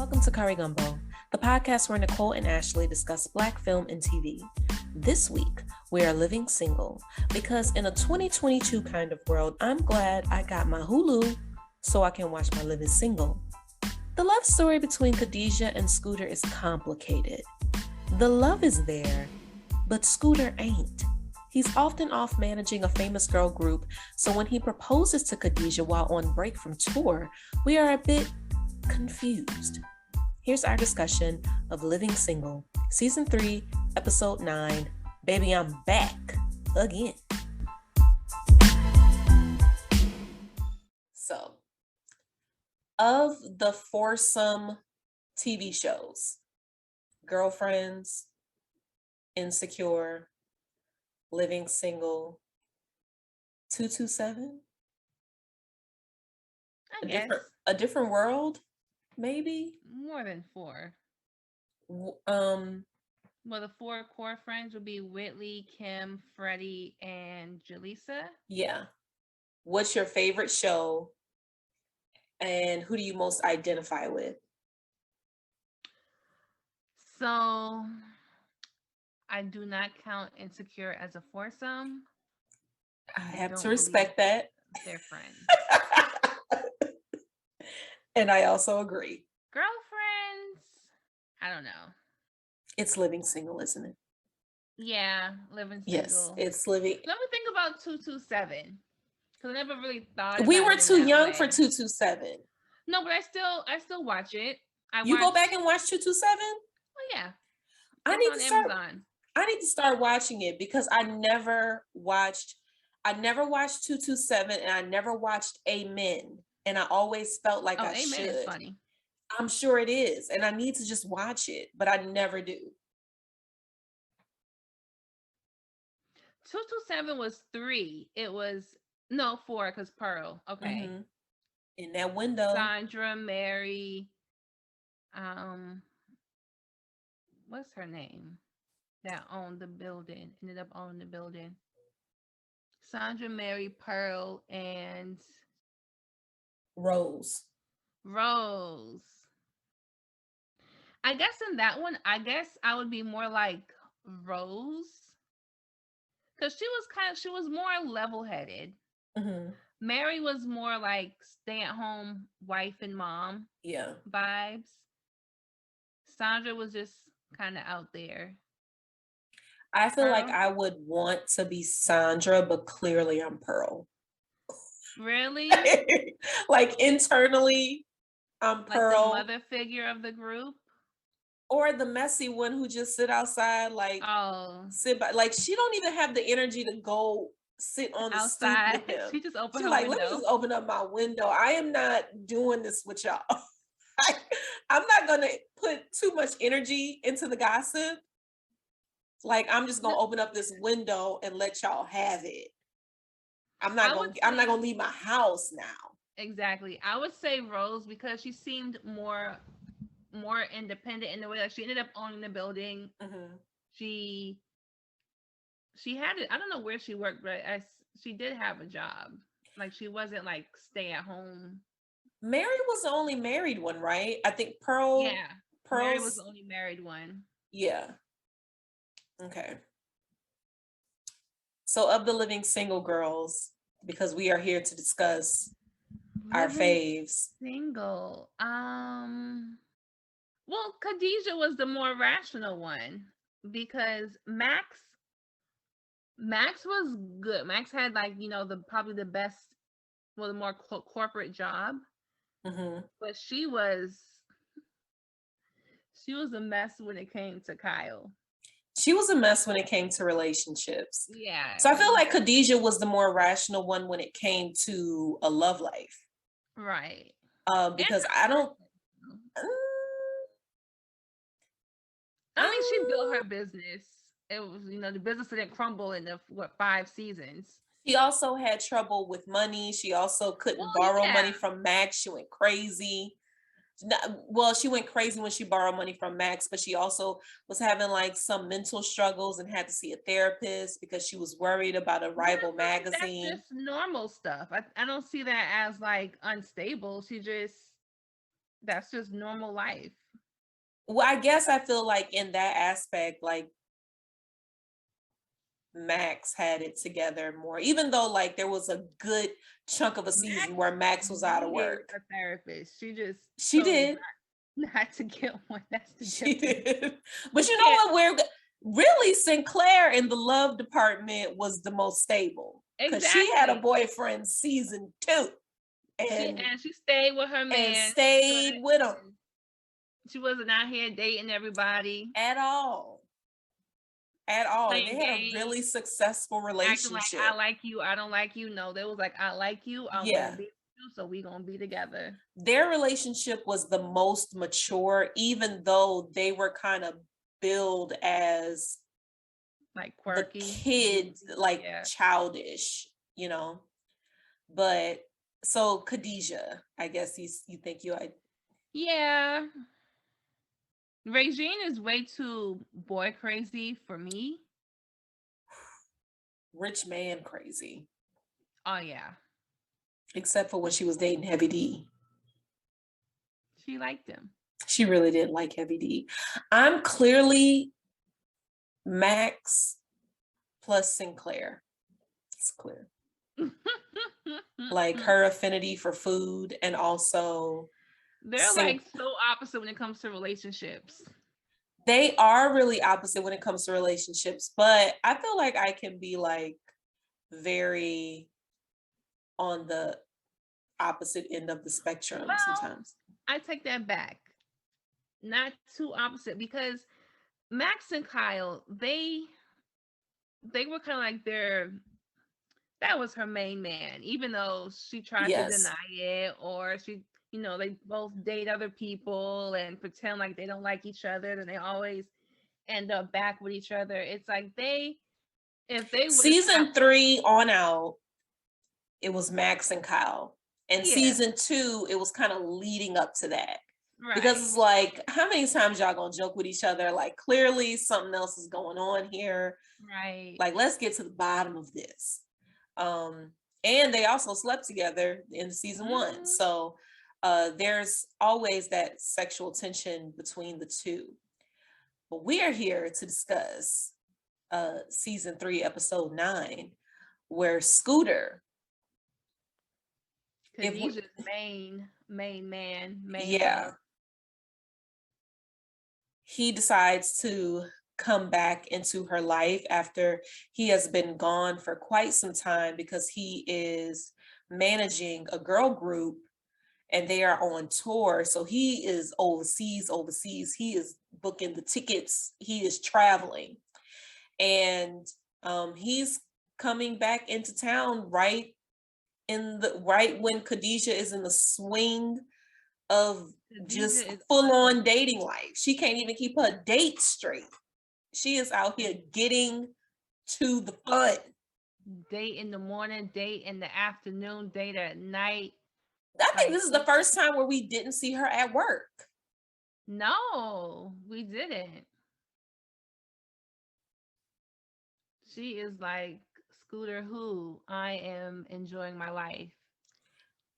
Welcome to Curry Gumbo, the podcast where Nicole and Ashley discuss Black film and TV. This week, we are living single because in a 2022 kind of world, I'm glad I got my Hulu so I can watch my Living Single. The love story between Khadijah and Scooter is complicated. The love is there, but Scooter ain't. He's often off managing a famous girl group, so when he proposes to Khadijah while on break from tour, we are a bit confused. Here's our discussion of Living Single, Season 3, Episode 9, Baby I'm Back Again. So, of the Foursome TV shows, Girlfriends, Insecure, Living Single, 227? I guess. A different world, maybe? More than four. Well, the four core friends would be Whitley, Kim, Freddie, and Jaleesa. Yeah. What's your favorite show? And who do you most identify with? So, I do not count Insecure as a foursome. I have to respect that. They're friends. And I also agree. Girlfriends, I don't know. It's Living Single, isn't it? Yeah, Living Single. Yes, it's Living. Let me think about 227. Because I never really thought we were too young way. for 227. No, but I still watch it. Go back and watch 227? Oh yeah. I need to start watching it because I never watched 227 and I never watched Amen. And I always felt like I Amen should. Is funny. I'm sure it is. And I need to just watch it, but I never do. 227 was 3. It was 4 because Pearl. Okay. Mm-hmm. In that window. Sandra, Mary, what's her name? That owned the building. Ended up owning the building. Sandra, Mary, Pearl, and Rose. I guess in that one, I would be more like Rose. Because she was more level-headed. Mm-hmm. Mary was more like stay-at-home wife and mom vibes. Sandra was just kind of out there. I feel like I would want to be Sandra, but clearly I'm Pearl. Really? Like internally, I'm Pearl. Like the mother figure of the group? Or the messy one who just sit outside, sit by. Like she don't even have the energy to go sit on the outside. Stoop with him. She just opened her window. window. Let me just open up my window. I am not doing this with y'all. I'm not gonna put too much energy into the gossip. Like I'm just gonna open up this window and let y'all have it. I'm not gonna leave my house now. Exactly. I would say Rose because she seemed more independent in the way that she ended up owning the building. Mm-hmm. She had it. I don't know where she worked, but she did have a job. Like she wasn't like stay at home. Mary was the only married one, right? I think Pearl. Yeah, Mary was the only married one. Yeah. Okay. So of the Living Single girls, because we are here to discuss our faves. Single. Well, Khadijah was the more rational one because Max was good. Max had probably the best, the more corporate job. Mm-hmm. But she was a mess when it came to Kyle. She was a mess when it came to relationships. Yeah. So I feel like Khadijah was the more rational one when it came to a love life. Right. Because I don't. She built her business. It was, the business didn't crumble in the 5 seasons. She also had trouble with money. She also couldn't borrow money from Max. She went crazy. She went crazy when she borrowed money from Max, but she also was having some mental struggles and had to see a therapist because she was worried about a rival magazine. That's just normal stuff. I don't see that as unstable. She just That's just normal life. Well, I guess I feel like in that aspect, like Max had it together more, even though like there was a good chunk of a season Max where Max was out of needed work. a therapist. She just She chose did. not to get one. That's the She difference. did. But You you know can't what? Really Sinclair in the love department was the most stable because she had a exactly. boyfriend season 2 and She stayed with her man. She stayed couldn't. with him She wasn't out here dating everybody, at all. At all. And they playing had a games, really successful acting like I relationship. like you, I don't like you. No, they was like I like you, I want to Yeah. be with you, so we gonna be together. Their relationship was the most mature, even though they were kind of billed as Like the quirky, kid, goofy. like Yeah, childish, you know. But so Khadijah, I guess you think yeah. Regine is way too boy crazy for me. rich man crazy, Oh yeah, except for when she was dating Heavy D. she liked him. She really didn't like Heavy D. I'm clearly Max plus Sinclair. It's clear. Like her affinity for food and also They're like so opposite when it comes to relationships. they are really opposite when it comes to relationships, but I feel like I can be like very on the opposite end of the spectrum Well, sometimes. I take that back. Not too opposite because Max and Kyle, they were kind of like that was her main man, even though she tried to Yes. deny it, or they both date other people and pretend like they don't like each other, and they always end up back with each other. It's like if they would have Season stopped, 3 on out, it was Max and Kyle. And yeah, season 2, it was kind of leading up to that. Because right, it's like, how many times y'all gonna joke with each other? Like, clearly something else is going on here. right. Like, let's get to the bottom of this. And they also slept together in season 1. Mhm. So there's always that sexual tension between the two. But we are here to discuss season 3, episode 9, where Scooter, if we, Khadijah's main man, main yeah, love. he decides to come back into her life after he has been gone for quite some time because he is managing a girl group and they are on tour. So he is overseas. He is booking the tickets. He is traveling. And he's coming back into town right when Khadijah is in the swing of just Khadijah is full on on dating life. She can't even keep her date straight. She is out here getting to the fun. date in the morning, date in the afternoon, date at night. I think Like this is the first time where we didn't see her at work. no, we didn't. She is like Scooter who I am enjoying my life.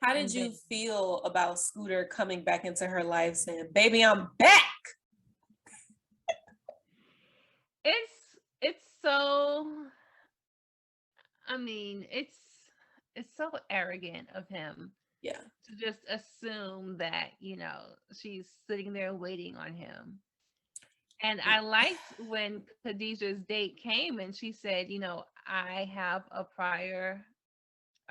How did And then you feel about Scooter coming back into her life saying, "Baby, I'm back"? it's so I mean, it's so arrogant of him Yeah. to just assume that, she's sitting there waiting on him. And I liked when Khadijah's date came and she said, I have a prior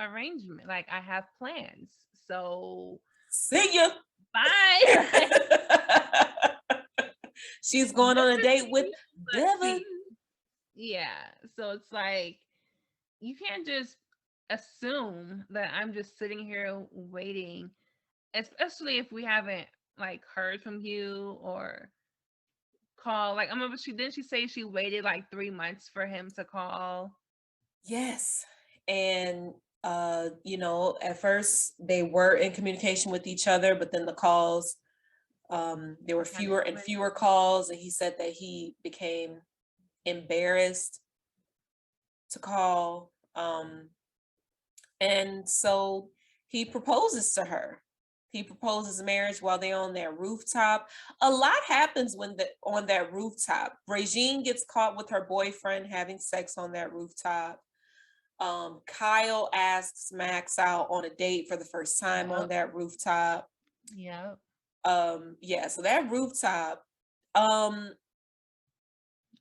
arrangement. Like I have plans. So See ya. bye. She's going on a Mr. date with T, let's Devin. see. Yeah. So it's like you can't just assume that I'm just sitting here waiting, especially if we haven't like heard from you or call. Like I remember she say she waited like 3 months for him to call. Yes. And at first they were in communication with each other, but then the calls, there were Kind fewer of and quick. fewer calls, and he said that he became embarrassed to call. And so he proposes to her. He proposes marriage while they're on that rooftop. A lot happens on that rooftop. Regine gets caught with her boyfriend having sex on that rooftop. Kyle asks Max out on a date for the first time on that rooftop. Yep. Yeah, so that rooftop,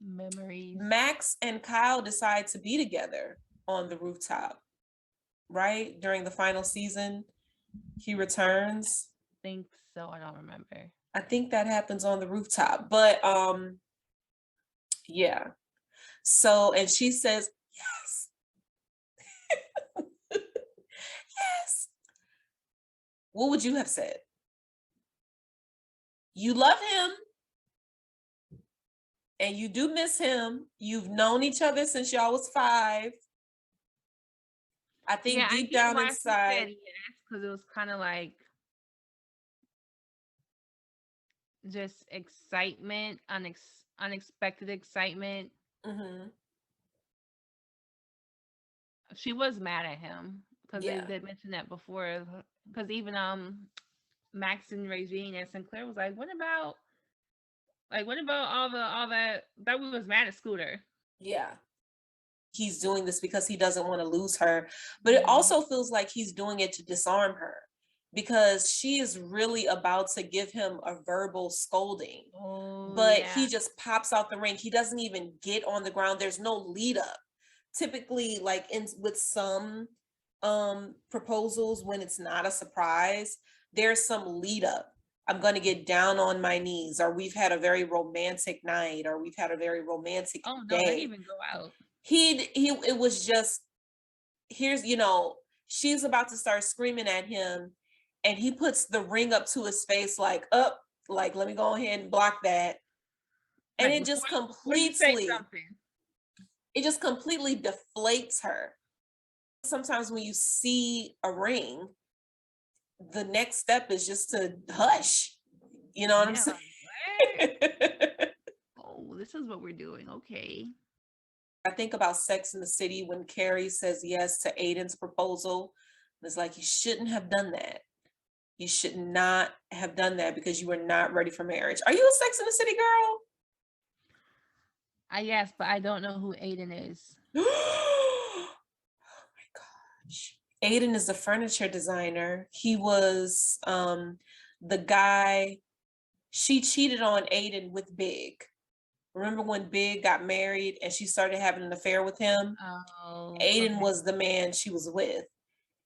memories. Max and Kyle decide to be together on the rooftop, right? During the final season, he returns. I think so. I don't remember. I think that happens on the rooftop, but yeah. So, and she says, yes. Yes. What would you have said? You love him and you do miss him. You've known each other since y'all was 5. I think deep down inside, yes, because it was kind of like just excitement, unexpected excitement. mm-hmm. She was mad at him because they mentioned that before. Because even Max and Regine and Sinclair was like, what about all that we was mad at Scooter? Yeah. He's doing this because he doesn't want to lose her, but it also feels like he's doing it to disarm her because she is really about to give him a verbal scolding. But he just pops out the ring. He doesn't even get on the ground. There's no lead up. Typically, like with some proposals, when it's not a surprise, there's some lead up. I'm going to get down on my knees, or we've had a very romantic night, or we've had a very romantic day. They didn't even go out. It was just, here's, she's about to start screaming at him, and he puts the ring up to his face like, up, like, let me go ahead and block that. And like, it just completely deflates her. Sometimes when you see a ring, the next step is just to hush. You know what I'm saying? Oh, this is what we're doing. Okay. I think about Sex in the City when Carrie says yes to Aiden's proposal. It's like, you shouldn't have done that. You should not have done that because you were not ready for marriage. Are you a Sex in the City girl? Yes, but I don't know who Aiden is. Oh my gosh. Aiden is a furniture designer. He was the guy, she cheated on Aiden with Big. Remember when Big got married and she started having an affair with him? Oh, Aiden was the man she was with.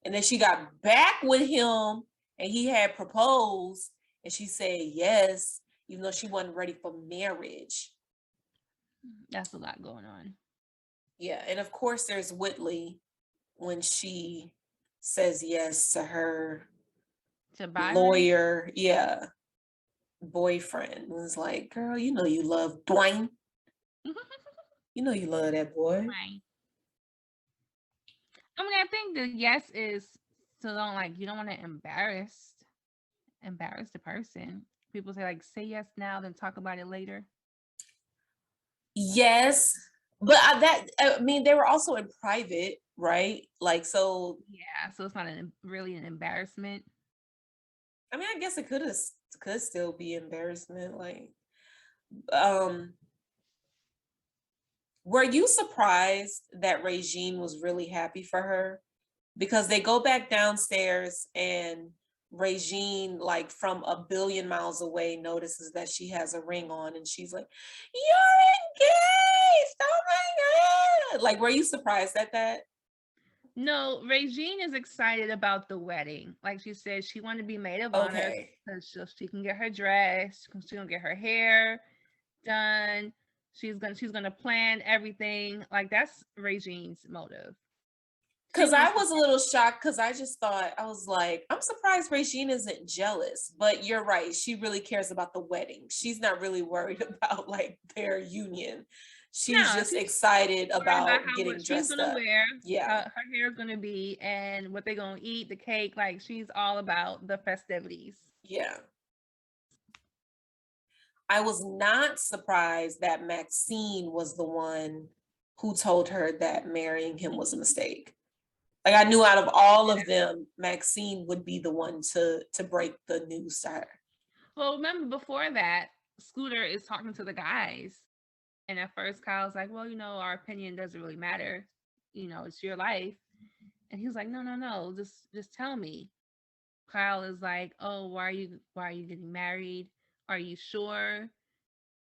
And then she got back with him and he had proposed and she said yes, even though she wasn't ready for marriage. That's a lot going on. Yeah, and of course there's Whitley when she says yes to her lawyer, boyfriend. It was like, girl, you know you love Dwayne. You know you love that boy. Right. I mean, I think the yes is so you don't want to embarrass the person. People say yes now, then talk about it later. Yes, but they were also in private, right? Like, so. Yeah, so it's not really an embarrassment. I mean, I guess it could still be embarrassment. Like, were you surprised that Regine was really happy for her? Because they go back downstairs and Regine, like from a billion miles away, notices that she has a ring on and she's like, you're engaged! Oh my God! Like, were you surprised at that? No, Regine is excited about the wedding. Like she said, she wanted to be maid of honor so she can get her dress, she's gonna get her hair done. She's gonna plan everything. Like, that's Regine's motive. Because I was a little shocked because I just thought, I was like, I'm surprised Regine isn't jealous. But you're right. She really cares about the wedding. She's not really worried about like their union. She's just excited about getting dressed up. Wear, her hair is going to be, and what they're going to eat, the cake. Like, she's all about the festivities. Yeah. I was not surprised that Maxine was the one who told her that marrying him was a mistake. Like I knew out of all of them, Maxine would be the one to break the news to her. Well, remember before that, Scooter is talking to the guys. And at first Kyle's like, well, our opinion doesn't really matter. It's your life. And he was like, no, just tell me. Kyle is like, oh, why are you getting married? Are you sure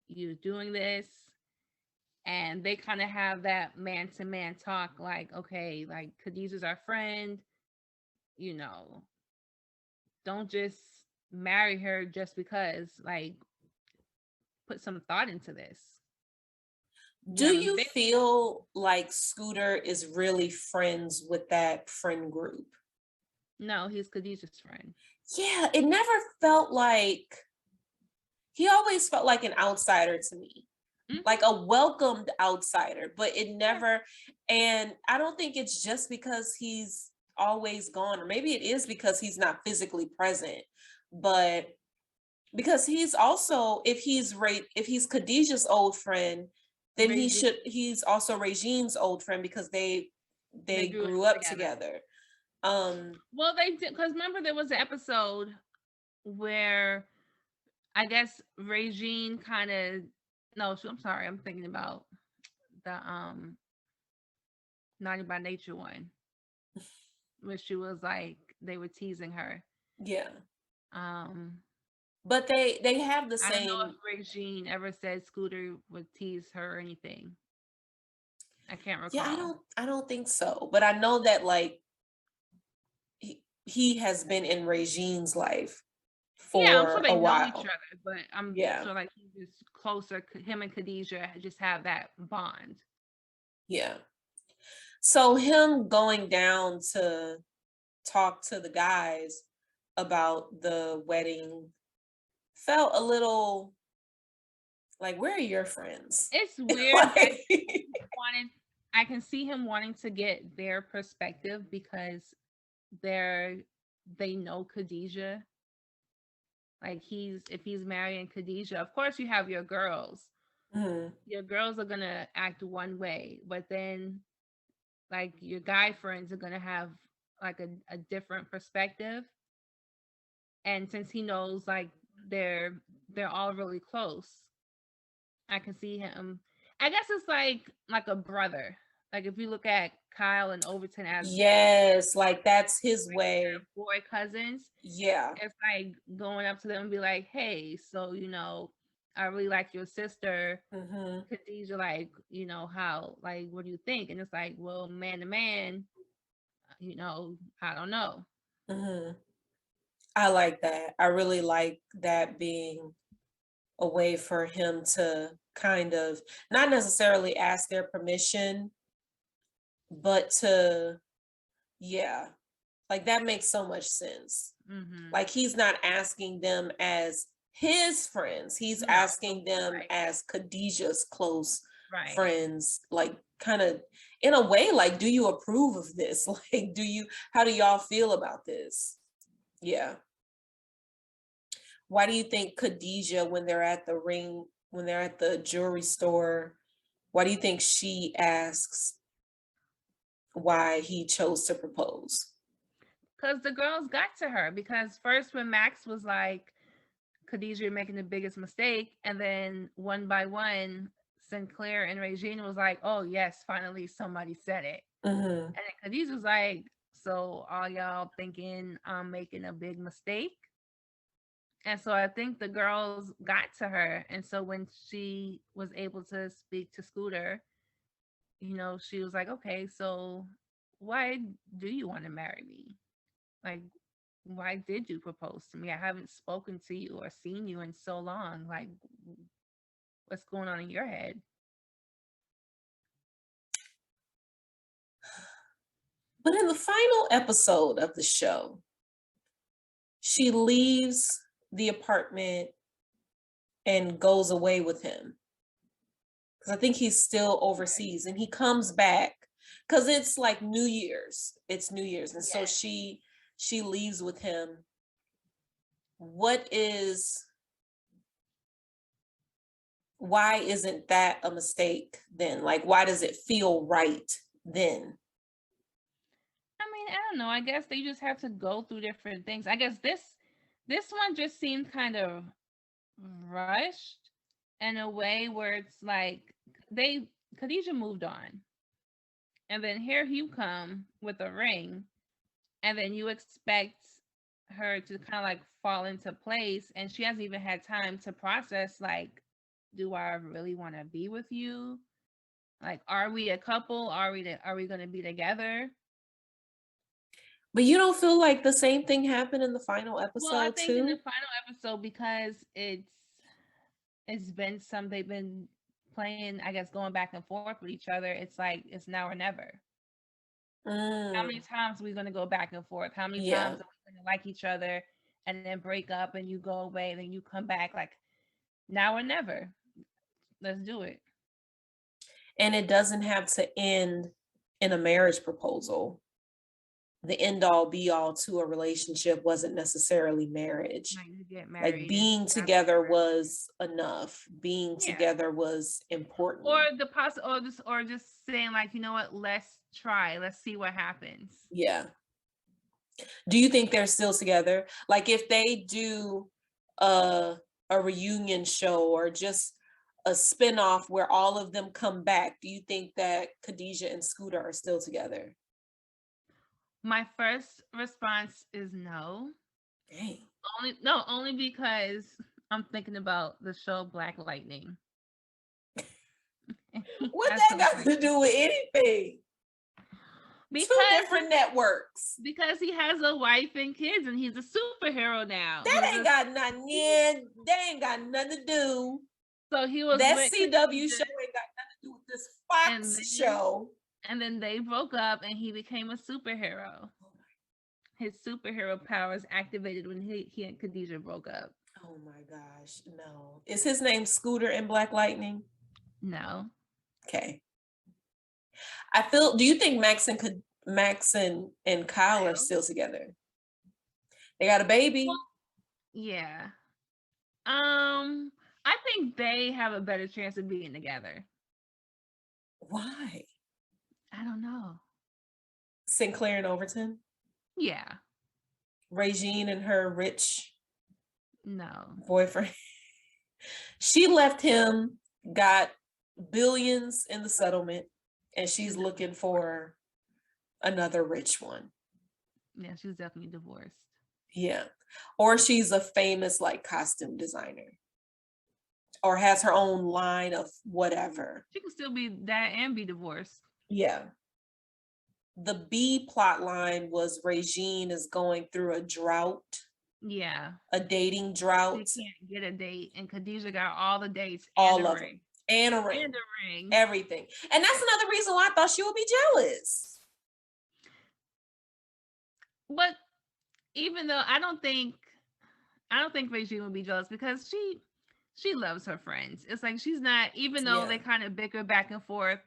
you're doing this? And they kind of have that man to man talk, like, okay, like Khadijah's our friend, you know, don't just marry her just because, like, put some thought into this. Do you feel like Scooter is really friends with that friend group? No, he's Khadijah's friend. Yeah, it never felt like, he always felt like an outsider to me. Mm-hmm. Like a welcomed outsider, but it never, and I don't think it's just because he's always gone, or maybe it is because he's not physically present, but because he's also, if he's Khadijah's old friend, then he's also Regine's old friend because they grew up together. Well, they did, because remember there was an episode where I guess Regine kind of, no, I'm sorry, I'm thinking about the Naughty by Nature one, where she was like, they were teasing her. Yeah. But they have the same. I don't know if Regine ever said Scooter would tease her or anything. I can't recall. Yeah, I don't think so. But I know that, like, he has been in Regine's life for I'm sure they a while. know each other, but I'm sure like he's just closer. Him and Khadijah just have that bond. Yeah. So him going down to talk to the guys about the wedding felt a little like, where are your friends? It's weird. Like, I can see him wanting to get their perspective because they know Khadijah. Like, if he's marrying Khadijah, of course you have your girls. Mm-hmm. Your girls are gonna act one way, but then like your guy friends are gonna have like a different perspective. And since he knows like they're all really close, I can see him. I guess it's like a brother. Like if you look at Kyle and Overton as, yes, like that's his way. Boy cousins. Yeah. It's like going up to them and be like, hey, so I really like your sister. Mm-hmm. Khadijah, like, how, like, what do you think? And it's like, well, man to man, I don't know. Mm-hmm. I like that. I really like that being a way for him to kind of not necessarily ask their permission, but to, yeah, like that makes so much sense. Mm-hmm. Like he's not asking them as his friends. He's asking them as Khadijah's close friends, like kind of in a way, like, do you approve of this? Like, how do y'all feel about this? Yeah. Why do you think Khadijah, when they're at the jewelry store, why do you think she asks why he chose to propose? Because the girls got to her. Because first when Max was like, Khadijah, you're making the biggest mistake. And then one by one, Sinclair and Regina was like, oh, yes, finally somebody said it. Mm-hmm. And then Khadijah was like, so all y'all thinking I'm making a big mistake? And so I think the girls got to her. And so when she was able to speak to Scooter, she was like, okay, so why do you want to marry me? Like, why did you propose to me? I haven't spoken to you or seen you in so long. Like, what's going on in your head? But in the final episode of the show, she leaves the apartment and goes away with him. Because I think he's still overseas, and he comes back because it's like New Year's. It's New Year's. And so she leaves with him. Why isn't that a mistake then? Like, why does it feel right then? I I don't know. I guess they just have to go through different things. I guess this one just seemed kind of rushed in a way where it's like Khadijah moved on. And then here you come with a ring, and then you expect her to kind of like fall into place, and she hasn't even had time to process like, do I really want to be with you? Like, are we a couple? Are we going to be together? But you don't feel like the same thing happened in the final episode Well, I think in the too? final episode, because it's been some they've been playing, I guess, going back and forth with each other. It's like it's now or never. How many times are we going to go back and forth? How many Yeah. times are we going to like each other and then break up and you go away and then you come back? Like, now or never. Let's do it. And it doesn't have to end in a marriage proposal. The end all be all to a relationship wasn't necessarily marriage. Like, you get married. Like being together was enough. Being together was important. Or just saying like, you know what, let's try. Let's see what happens. Yeah. Do you think they're still together? Like if they do a reunion show or just a spinoff where all of them come back, do you think that Khadijah and Scooter are still together? My first response is no. Dang. Only because I'm thinking about the show Black Lightning. What that got to do with anything? Because, 2 different networks. Because he has a wife and kids and he's a superhero now. That ain't got nothing. Yeah, they ain't got nothing to do. So he was that CW show ain't got nothing to do with this Fox show. And then they broke up and he became a superhero. His superhero powers activated when he and Khadijah broke up. Oh my gosh, no. Is his name Scooter in Black Lightning? No. Okay. Do you think Max and Kyle are still together? They got a baby? Well, yeah. I think they have a better chance of being together. Why? I don't know. Sinclair and Overton? Yeah. Regine and her rich boyfriend. She left him, got billions in the settlement, and she's looking for another rich one. Yeah, she's definitely divorced. Yeah. Or she's a famous like costume designer. Or has her own line of whatever. She can still be that and be divorced. Yeah. The B plot line was Regine is going through a drought. Yeah. A dating drought. She can't get a date. And Khadijah got all the dates. All of them. And a ring. Everything. And that's another reason why I thought she would be jealous. But even though I don't think Regine would be jealous because she loves her friends. It's like she's not, even though they kind of bicker back and forth,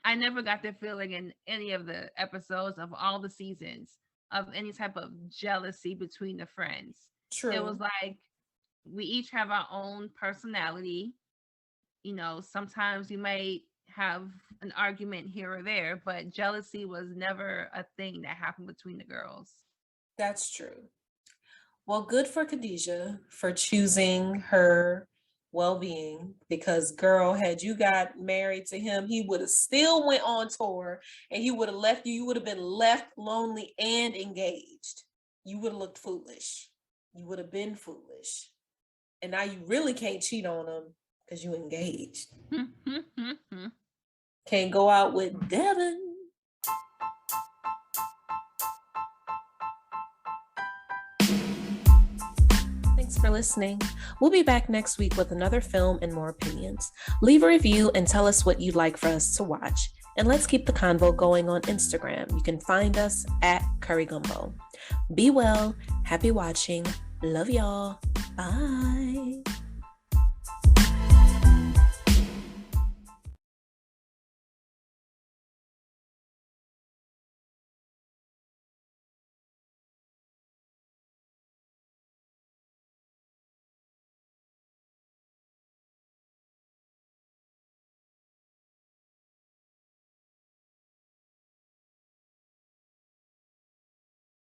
I never got the feeling in any of the episodes of all the seasons of any type of jealousy between the friends. True. It was like we each have our own personality. You know, sometimes you might have an argument here or there, but jealousy was never a thing that happened between the girls. That's true. Well, good for Khadijah for choosing her well-being, because girl, had you got married to him, he would have still went on tour and he would have left you. You would have been left lonely and engaged. You would have looked foolish. You would have been foolish. And now you really can't cheat on him because you engaged. Can't go out with Devin. Thanks for listening. We'll be back next week with another film and more opinions. Leave a review and tell us what you'd like for us to watch. And let's keep the convo going on Instagram. You can find us at Curry Gumbo. Be well. Happy watching. Love y'all. Bye.